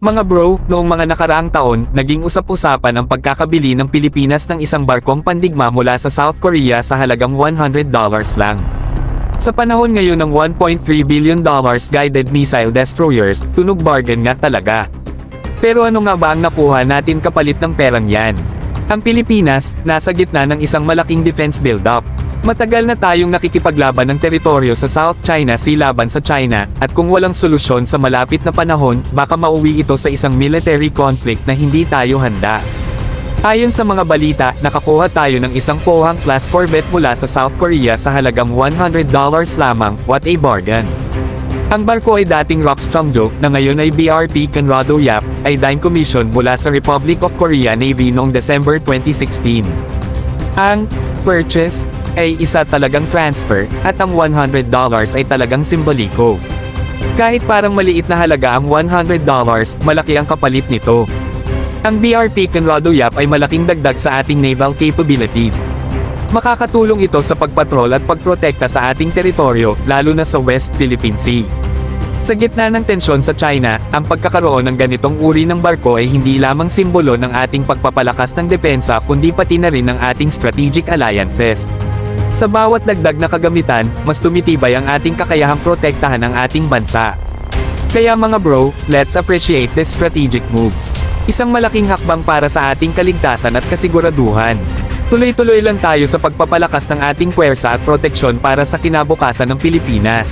Mga bro, noong mga nakaraang taon, naging usap-usapan ang pagkakabili ng Pilipinas ng isang barkong pandigma mula sa South Korea sa halagang $100 lang. Sa panahon ngayon ng $1.3 billion guided missile destroyers, tunog bargain nga talaga. Pero ano nga ba ang nakuha natin kapalit ng perang yan? Ang Pilipinas, nasa gitna ng isang malaking defense build-up. Matagal na tayong nakikipaglaban ng teritoryo sa South China Sea laban sa China, at kung walang solusyon sa malapit na panahon, baka mauwi ito sa isang military conflict na hindi tayo handa. Ayon sa mga balita, nakakuha tayo ng isang Pohang-class corvette mula sa South Korea sa halagang $100 lamang, what a bargain. Ang barko ay dating Rockstromjo, na ngayon ay BRP Conrado Yap, ay dine commission mula sa Republic of Korea Navy noong December 2016. Ang purchase ay isa talagang transfer, at ang $100 ay talagang simboliko. Kahit parang maliit na halaga ang $100, malaki ang kapalit nito. Ang BRP Conrado Yap ay malaking dagdag sa ating naval capabilities. Makakatulong ito sa pagpatrol at pagprotekta sa ating teritoryo, lalo na sa West Philippine Sea. Sa gitna ng tensyon sa China, ang pagkakaroon ng ganitong uri ng barko ay hindi lamang simbolo ng ating pagpapalakas ng depensa kundi pati na rin ng ating strategic alliances. Sa bawat dagdag na kagamitan, mas tumitibay ang ating kakayahang protektahan ang ating bansa. Kaya mga bro, let's appreciate this strategic move. Isang malaking hakbang para sa ating kaligtasan at kasiguraduhan. Tuloy-tuloy lang tayo sa pagpapalakas ng ating puwersa at proteksyon para sa kinabukasan ng Pilipinas.